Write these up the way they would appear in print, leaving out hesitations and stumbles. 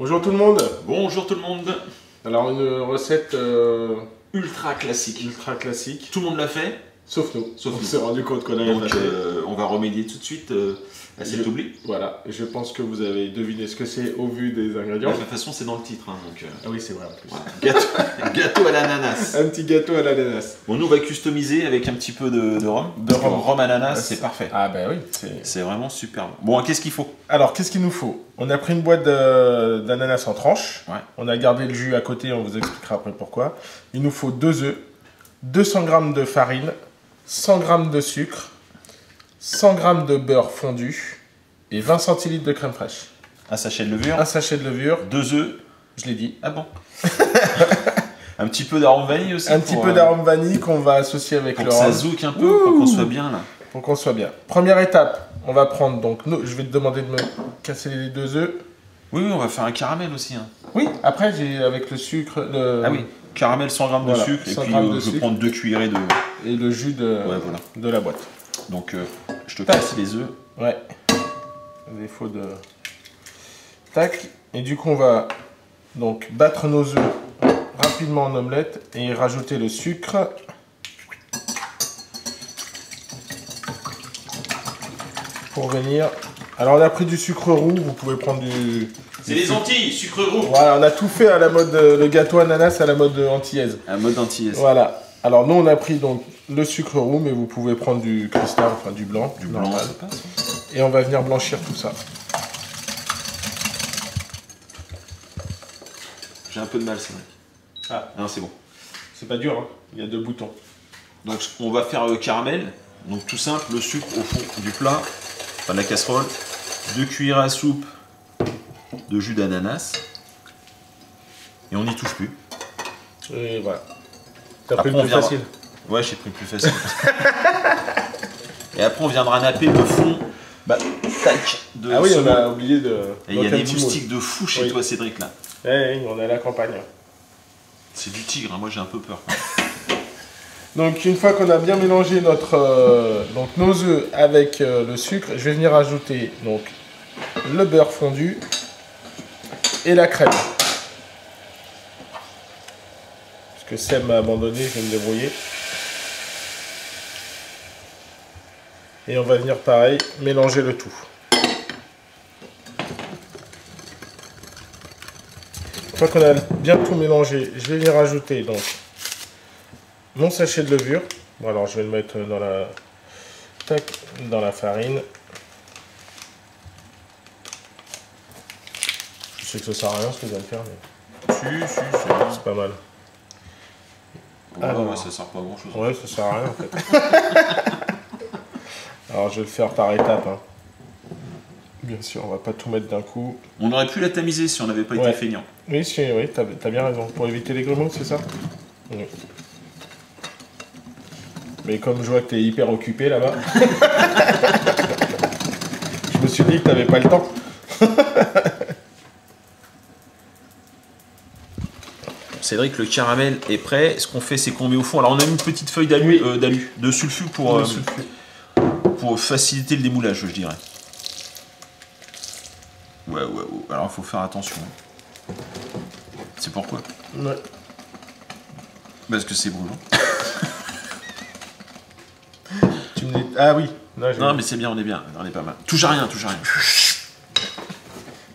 Bonjour tout le monde. Bonjour tout le monde. Alors une recette Ultra classique. ultra classique, Tout le monde l'a fait, sauf nous. sauf On nous. s'est rendu compte qu'on avait Donc pas fait. on va remédier tout de suite à cet oubli. Voilà, je pense que vous avez deviné ce que c'est au vu des De ingrédients. toute façon c'est dans le titre. Hein, donc, Ah oui, c'est vrai en plus. voilà. Gâteau à l'ananas. Un petit gâteau à l'ananas. Bon, nous on va customiser avec un petit peu de rhum. De rhum. Rhum ananas, Ah, c'est parfait. Ah bah oui. C'est vraiment super bon. Bon, qu'est-ce qu'il faut? Alors qu'est-ce qu'il nous faut? On a pris une boîte d'ananas en tranches. Ouais. On a gardé le jus à côté, on vous expliquera après pourquoi. Il nous faut 2 œufs, 200 g de farine, 100 g de sucre, 100 g de beurre fondu et 20 centilitres de crème fraîche. Un sachet de levure, Un sachet de levure, 2 œufs. je l'ai dit. Ah bon? Un petit peu d'arôme vanille aussi. Un petit peu d'arôme vanille qu'on va associer avec pour le que ça rhum zouk un peu, pour qu'on soit bien là. pour qu'on soit bien. Première étape, on va prendre donc, je vais te demander de me casser les 2 œufs. Oui, on va faire un caramel aussi. Hein. Oui, après j'ai avec le sucre, Ah oui, caramel 100 g de Voilà, sucre, et 100 puis grammes de je vais sucre. prendre 2 cuillerées de... et le jus de, Ouais, voilà. de la boîte. Donc je te casse les œufs. Ouais. Défaut de... Tac. Et du coup, on va donc battre nos œufs rapidement en omelette et rajouter le sucre. Pour venir... Alors, on a pris du sucre roux, vous pouvez prendre du... C'est les Antilles, sucre roux. Voilà, on a tout fait à la mode... le gâteau ananas à la mode antillaise. Un mode antillaise. Voilà. Alors, nous, on a pris donc le sucre roux, mais vous pouvez prendre du cristal, enfin du blanc. Du blanc, normal. ça passe. Et on va venir blanchir tout ça. J'ai un peu de mal, c'est vrai. Ah. Non, c'est bon. C'est pas dur, hein. Il y a 2 boutons. Donc on va faire le caramel. Donc tout simple, le sucre au fond du plat, enfin de la casserole. 2 cuillères à soupe de jus d'ananas. Et on n'y touche plus. Et voilà. T'as Après, pris le on plus viendra- facile. Ouais, j'ai pris le plus facile. Et après on viendra napper le fond. Bah, tac, de Ah oui, ce on a moule. oublié de... Et il y a donc un des petit moustiques de fou chez Oui. toi, Cédric, là. moule. Oui, on est à la campagne. C'est du tigre, hein, moi j'ai un peu peur. Donc une fois qu'on a bien mélangé notre, donc nos œufs avec le sucre, je vais venir ajouter donc le beurre fondu et la crème. Parce que Seb m'a abandonné, je vais me débrouiller. Et on va venir pareil, mélanger le tout. Une fois qu'on a bien tout mélangé, je vais venir ajouter donc mon sachet de levure. Bon, alors je vais le mettre dans la, tac, dans la farine. Je sais que ça sert à rien ce que je viens de faire, mais Si, c'est pas mal. Ouais, Alors. ouais, ça sert pas à grand chose. Ouais, ça sert à rien en fait. Alors je vais le faire par étapes. Hein. Bien sûr, on va pas tout mettre d'un coup. On aurait pu la tamiser si on n'avait pas Ouais. été feignant. Oui, oui, t'as bien raison. Pour éviter les grumeaux, c'est ça? Oui. Mais comme je vois que t'es hyper occupé là-bas, je me suis dit que t'avais pas le temps. Cédric, le caramel est prêt. Ce qu'on fait, c'est qu'on met au fond. Alors, on a mis une petite feuille d'alu, de sulfure pour faciliter le démoulage, je dirais. Ouais. Alors, il faut faire attention. C'est pourquoi? Ouais. Parce que c'est brûlant. Tu me dis... Ah oui. Non, mais c'est bien, on est bien. On est pas mal. Touche à rien, touche à rien.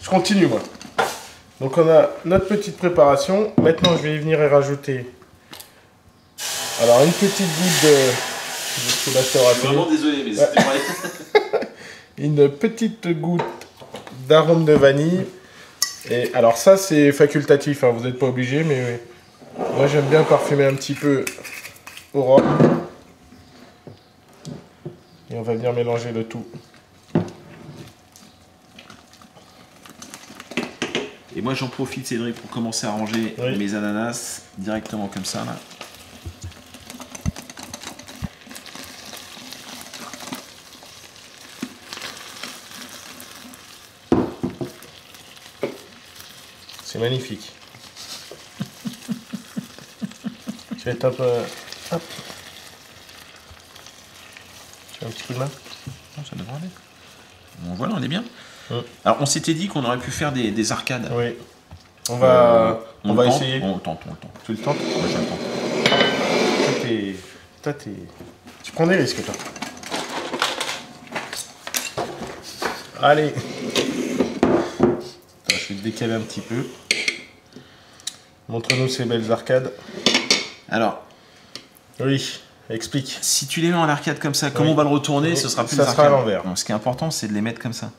Je continue moi. Donc on a notre petite préparation. Maintenant je vais y venir et rajouter. Alors une petite goutte de... Je te laisse te rappeler. désolé, mais c'était vrai. Une petite goutte d'arôme de vanille. Et alors ça c'est facultatif, hein, vous n'êtes pas obligé, mais moi j'aime bien parfumer un petit peu au rhum. Et on va venir mélanger le tout. Et moi, j'en profite, Cédric, pour commencer à ranger Oui. mes ananas directement comme ça, là. C'est magnifique. Je vais être un peu... Hop. Tu as un petit coup de main? Non, ça devrait aller. Bon, voilà, on est bien. Mm. Alors, on s'était dit qu'on aurait pu faire des arcades. Oui. On va tente essayer. On le tente. Tu le tentes? Moi, je le tente. Toi, tu prends des risques, toi. Allez. Attends, je vais te décaler un petit peu. Montre-nous ces belles arcades. Alors, oui, explique. si tu les mets en arcade comme ça, comment on va le retourner, ce sera plus ça des sera à arcades. l'envers. Donc, ce qui est important, c'est de les mettre comme ça.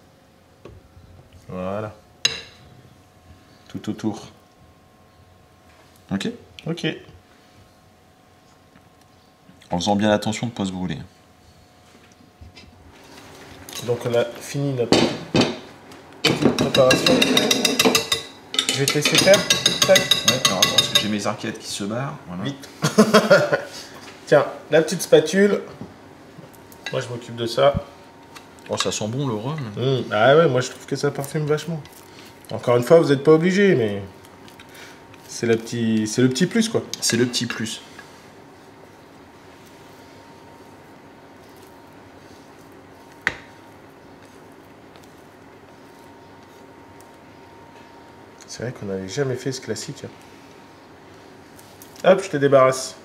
Voilà. Tout autour. Ok. Ok. En faisant bien attention de ne pas se brûler. Donc on a fini notre petite préparation. Je vais te laisser faire. Tac. Ouais, alors attends, parce que j'ai mes arcades qui se barrent. Voilà. Vite. Tiens, la petite spatule. Moi je m'occupe de ça. Oh, ça sent bon le rhum. Ah ouais, moi je trouve que ça parfume vachement. Encore une fois, vous n'êtes pas obligé, mais c'est le petit plus quoi. C'est le petit plus. C'est vrai qu'on n'avait jamais fait ce classique. Hop, je te débarrasse.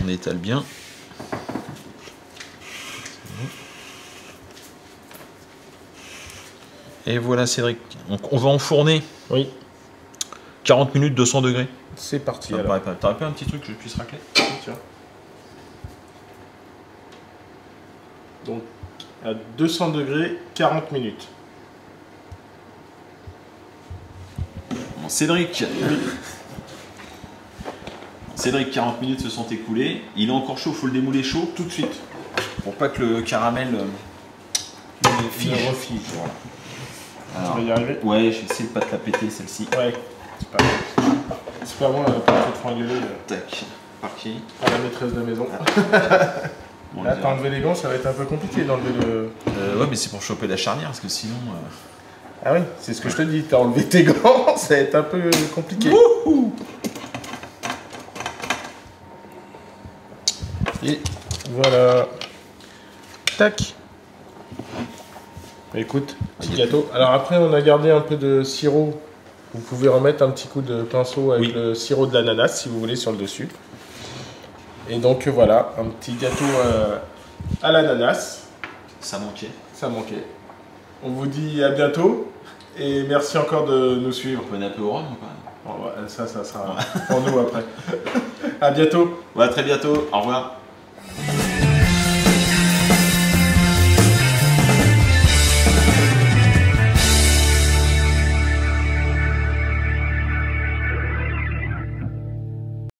On étale bien. Et voilà Cédric. Donc on va enfourner Oui, 40 minutes 200 degrés. c'est parti. Ça me Alors. paraît pas. T'aurais pas un petit truc que je puisse racler? Tiens. Donc à 200 degrés, 40 minutes. Bon, Cédric. Cédric, 40 minutes se sont écoulées. Il est encore chaud, faut le démouler chaud tout de suite. Pour pas que le caramel Fige. Refige. Voilà. Tu Alors, vas y arriver? ouais, je vais essayer de pas te la péter celle-ci. Ouais, c'est pas bon. C'est pas bon, pour te frangueuler Tac, parti. à la maîtresse de maison. Bon, Là, les t'as enlevé les gants, ça va être un peu compliqué d'enlever le... ouais, mais c'est pour choper la charnière, parce que sinon... Ah oui, c'est ce que je te dis, t'as enlevé tes gants, ça va être un peu compliqué. Wouhou. Et voilà. Tac. Écoute, petit gâteau. Alors après, on a gardé un peu de sirop. Vous pouvez remettre un petit coup de pinceau avec Oui. le sirop de l'ananas, si vous voulez, sur le dessus. Et donc voilà, un petit gâteau à l'ananas. Ça manquait. Ça manquait. On vous dit à bientôt. Et merci encore de nous suivre. On peut un peu au rhum ou pas? Bon, ça sera pour nous après. À bientôt. Ouais, à très bientôt. Au revoir.